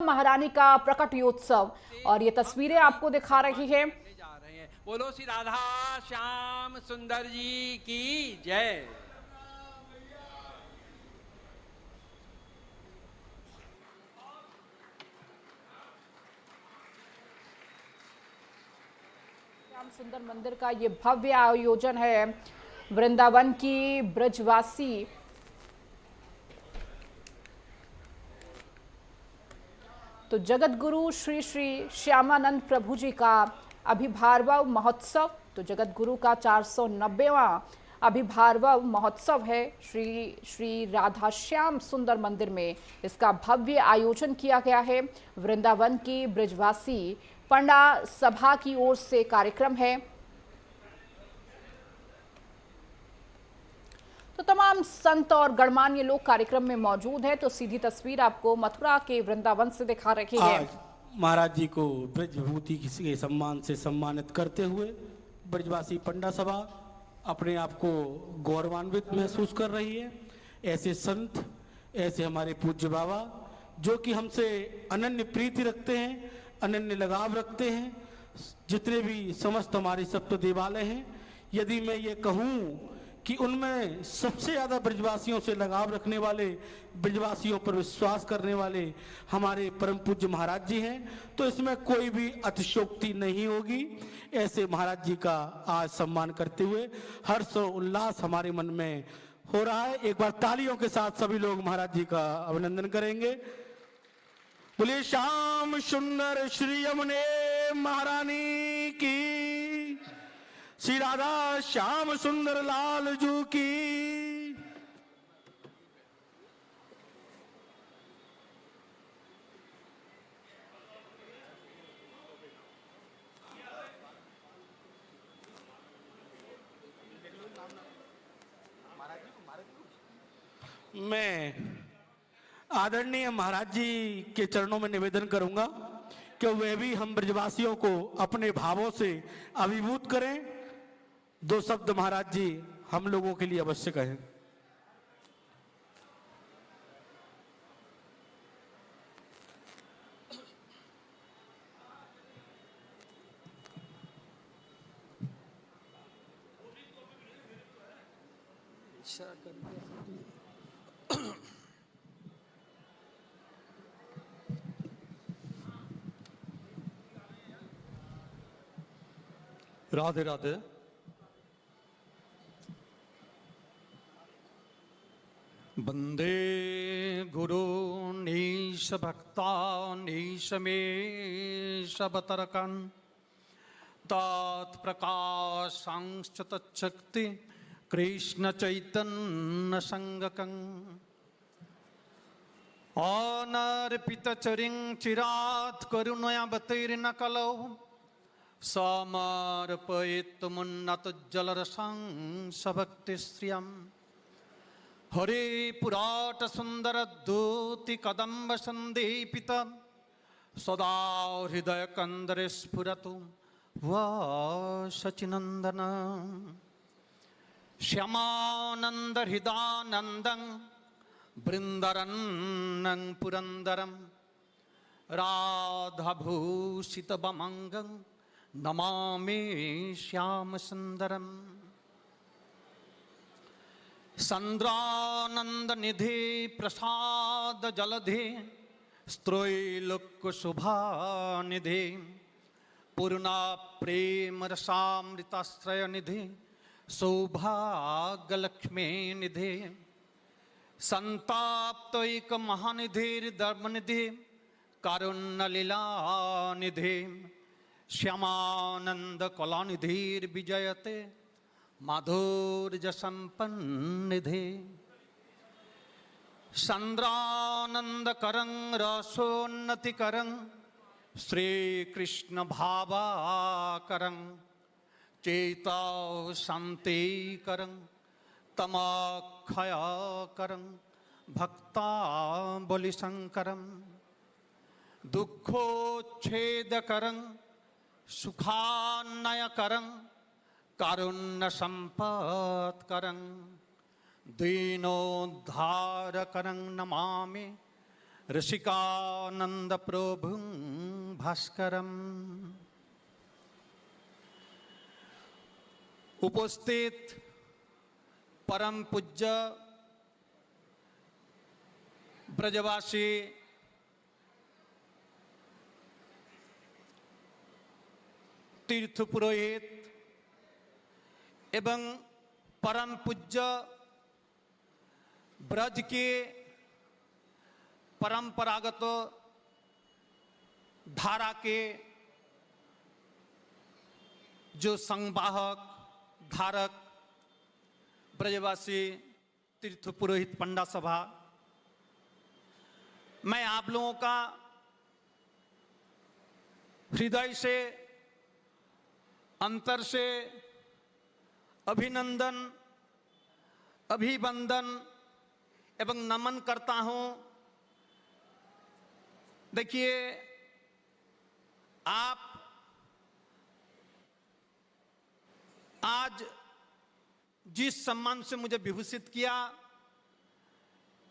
महारानी का प्रकटयोत्सव और ये तस्वीरें आपको दिखा रही है। बोलो श्री राधा श्याम सुंदर जी की जय। श्याम सुंदर मंदिर का ये भव्य आयोजन है। वृंदावन की ब्रजवासी तो जगत गुरु श्री श्री श्यामानंद प्रभु जी का अभिभार्व महोत्सव, तो जगत गुरु का 490वां अभिभार्व महोत्सव है। श्री राधा श्याम सुंदर मंदिर में इसका भव्य आयोजन किया गया है। वृंदावन की ब्रजवासी पंडा सभा की ओर से कार्यक्रम है। तो तमाम संत और गणमान्य लोग कार्यक्रम में मौजूद हैं। तो सीधी तस्वीर आपको मथुरा के वृंदावन से दिखा रही है। आज महाराज जी को ब्रज विभूति के सम्मान से सम्मानित करते हुए ब्रजवासी पंडा सभा अपने आप को गौरवान्वित महसूस कर रही है। ऐसे संत, ऐसे हमारे पूज्य बाबा जो कि हमसे अनन्य प्रीति रखते हैं, अनन्य लगाव रखते हैं। जितने भी समस्त हमारे सप्त देवालय हैं, यदि मैं ये कहूँ कि उनमें सबसे ज़्यादा ब्रजवासियों से लगाव रखने वाले, ब्रजवासियों पर विश्वास करने वाले हमारे परम पूज्य महाराज जी हैं, तो इसमें कोई भी अतिशयोक्ति नहीं होगी। ऐसे महाराज जी का आज सम्मान करते हुए हर्ष और उल्लास हमारे मन में हो रहा है। एक बार तालियों के साथ सभी लोग महाराज जी का अभिनंदन करेंगे। बोलिए श्याम सुंदर श्री यमुने महारानी की, श्री राधा श्याम सुंदर लाल जू की। मैं आदरणीय महाराज जी के चरणों में निवेदन करूंगा कि वे भी हम ब्रजवासियों को अपने भावों से अभिभूत करें। दो शब्द महाराज जी हम लोगों के लिए अवश्य कहें। राधे राधे। वंदे गुरु नीश भक्ता नीश में शबतरकन तत्प्रकाशांश्च तच्छक्ति कृष्ण चैतन्य संगकं अनर्पित चरिं चिरात् करुणया बतैर्न कलौ समर्पयित मुन्नत जलरसं सभक्तिश्रियम् हरे पुराट सुंदर दूति कदम्ब संदीपित सदा हृदय कंदरे स्फुरतु वासचिनंदन श्यामानंद हृदानंदं बृंदरन्नं पुरंदरं राधाभूषित बमंगं नमामि श्याम सुंदरम् संद्रानंद निधि प्रसाद जलधि स्त्रैलोक्य शुभा निधि पूर्णा प्रेम रसामृताश्रय निधि सौभाग्य लक्ष्मी निधि संताप्तैक महानिधिर्धर्म निधि कारुण्य लीला निधि श्यामानंद कला निधिर्विजयते माधुर्य संपन्निधे संद्रानंद करं रसोन्नति करं श्री कृष्ण भावाकरं चेता शांति करं तमाक्षया करं भक्ता बलिशंकरं दुखोच्छेद करं सुखान्नय करं कारुण्य संपत्करं दीनोद्धारकरं नमामि ऋषिकानंद प्रभु भास्करम। उपस्थित परम पूज्य ब्रजवासी तीर्थ पुरोहित एवं परम पूज्य ब्रज के परंपरागत धारा के जो संवाहक धारक ब्रजवासी तीर्थ पुरोहित पंडा सभा, मैं आप लोगों का हृदय से अंतर से अभिनंदन अभिवंदन एवं नमन करता हूं। देखिए, आप आज जिस सम्मान से मुझे विभूषित किया,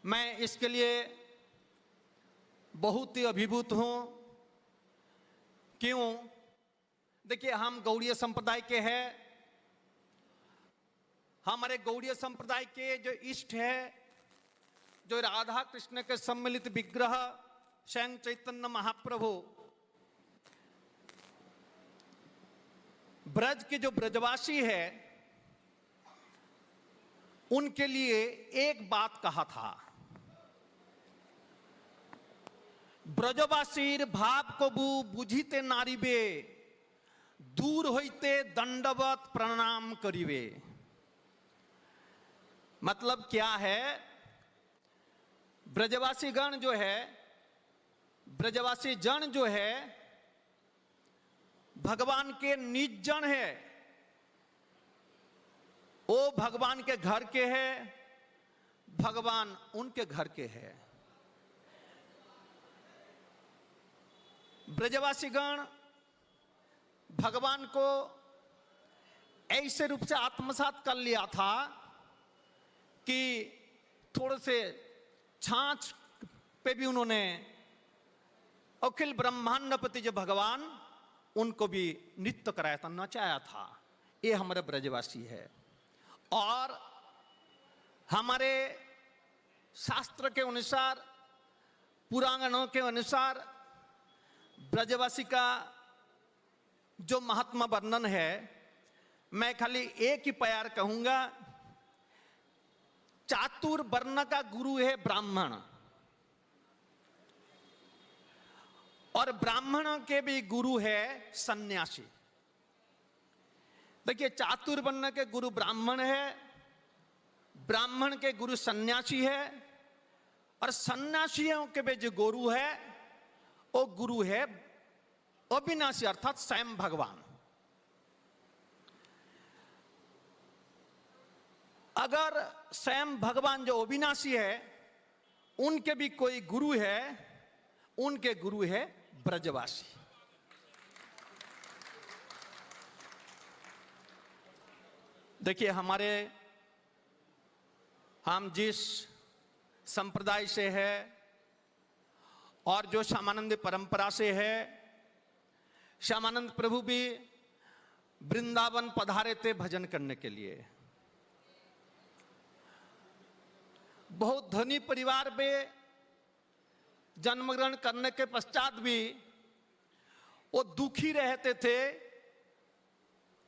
मैं इसके लिए बहुत ही अभिभूत हूं। क्यों? देखिए, हम गौड़ीय संप्रदाय के हैं। हमारे गौड़ीय संप्रदाय के जो इष्ट है, जो राधा कृष्ण के सम्मिलित विग्रह स्वयं चैतन्य महाप्रभु, ब्रज के जो ब्रजवासी है, उनके लिए एक बात कहा था, ब्रजवासीर भाव कबू बुझिते नारिबे, दूर होइते दंडवत प्रणाम करिवे। मतलब क्या है? ब्रजवासी गण जो है, ब्रजवासी जन जो है, भगवान के निज जन है। वो भगवान के घर के है, भगवान उनके घर के है। ब्रजवासी गण भगवान को ऐसे रूप से आत्मसात कर लिया था कि थोड़े से छाछ पे भी उन्होंने अखिल ब्रह्मांडपति जो भगवान, उनको भी नृत्य कराया था, नचाया था। ये हमारे ब्रजवासी है। और हमारे शास्त्र के अनुसार, पुराणों के अनुसार ब्रजवासी का जो महात्मा वर्णन है, मैं खाली एक ही प्यार कहूंगा। चातुर वर्ण का गुरु है ब्राह्मण, और ब्राह्मण के भी गुरु है सन्यासी। देखिए, चातुर वर्ण के गुरु ब्राह्मण है, ब्राह्मण के गुरु सन्यासी है, और सन्यासियों के भी जो गुरु है, वो गुरु है अविनाशी, अर्थात स्वयं भगवान। अगर स्वयं भगवान जो अविनाशी है, उनके भी कोई गुरु है, उनके गुरु है ब्रजवासी। देखिए, हम जिस संप्रदाय से है और जो श्यामानंद परंपरा से है, श्यामानंद प्रभु भी वृंदावन पधारे थे भजन करने के लिए। बहुत धनी परिवार में जन्म ग्रहण करने के पश्चात भी वो दुखी रहते थे।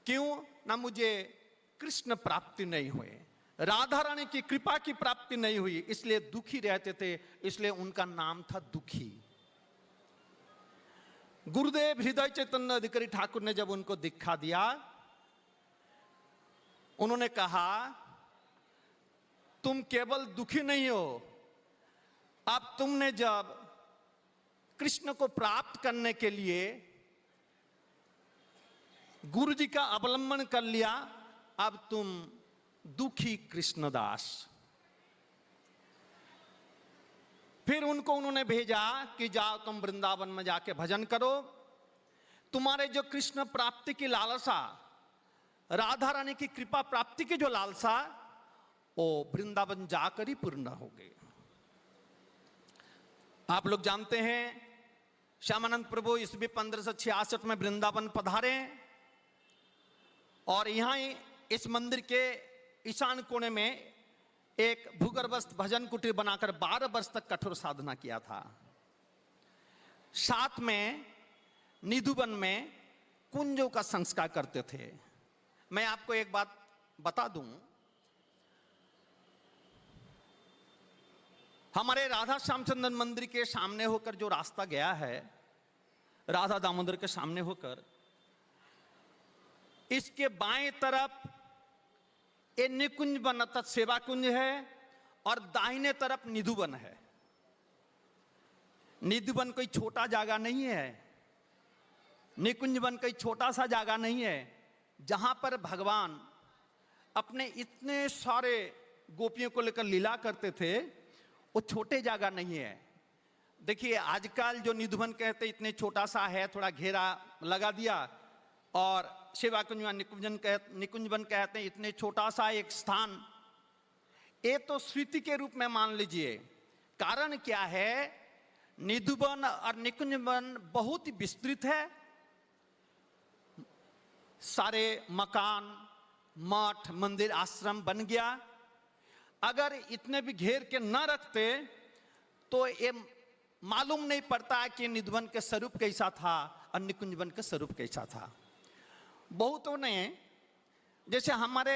क्यों? ना मुझे कृष्ण प्राप्ति नहीं हुई, राधा रानी की कृपा की प्राप्ति नहीं हुई, इसलिए दुखी रहते थे। इसलिए उनका नाम था दुखी। गुरुदेव हृदय चैतन्य अधिकारी ठाकुर ने जब उनको दीक्षा दिया, उन्होंने कहा, तुम केवल दुखी नहीं हो, अब तुमने जब कृष्ण को प्राप्त करने के लिए गुरु जी का अवलंबन कर लिया, अब तुम दुखी कृष्णदास। फिर उनको उन्होंने भेजा कि जाओ तुम वृंदावन में जाके भजन करो, तुम्हारे जो कृष्ण प्राप्ति की लालसा, राधा रानी की कृपा प्राप्ति की जो लालसा, वो वृंदावन जाकर ही पूर्ण हो गई। आप लोग जानते हैं श्यामानंद प्रभु ईस्वी 1566 में वृंदावन पधारे और यहाँ इस मंदिर के ईशान कोने में एक भूगर्भस्थ भजन कुटीर बनाकर 12 वर्ष तक कठोर साधना किया था। साथ में निधुवन में कुंजों का संस्कार करते थे। मैं आपको एक बात बता दूं, हमारे राधा श्यामचंदन मंदिर के सामने होकर जो रास्ता गया है, राधा दामोदर के सामने होकर, इसके बाएं तरफ ये निकुंज वन अर्थात सेवा कुंज है और दाहिने तरफ निधुवन है। निधुवन कोई छोटा जगह नहीं है, निकुंज वन कोई छोटा सा जगह नहीं है जहां पर भगवान अपने इतने सारे गोपियों को लेकर लीला करते थे। वो छोटे जगह नहीं है। देखिए आजकल जो निधुवन कहते इतने छोटा सा है, थोड़ा घेरा लगा दिया, और सेवा कुंज निकुंजवन कहते हैं इतने छोटा सा एक स्थान। ये तो स्मृति के रूप में मान लीजिए। कारण क्या है, निधुवन और निकुंजवन बहुत ही विस्तृत है। सारे मकान, मठ, मंदिर, आश्रम बन गया। अगर इतने भी घेर के न रखते तो ये मालूम नहीं पड़ता है कि निधुवन के स्वरूप कैसा था और निकुंजवन के स्वरूप कैसा था। बहुतों ने, जैसे हमारे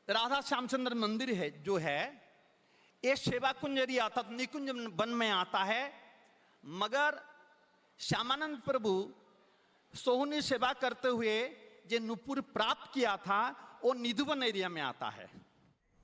राधा श्यामचंद्र मंदिर है जो है, ये सेवा कुंज एरिया अर्थात निकुंज वन में आता है, मगर श्यामानंद प्रभु सोहनी सेवा करते हुए जो नुपुर प्राप्त किया था वो निधुवन एरिया में आता है।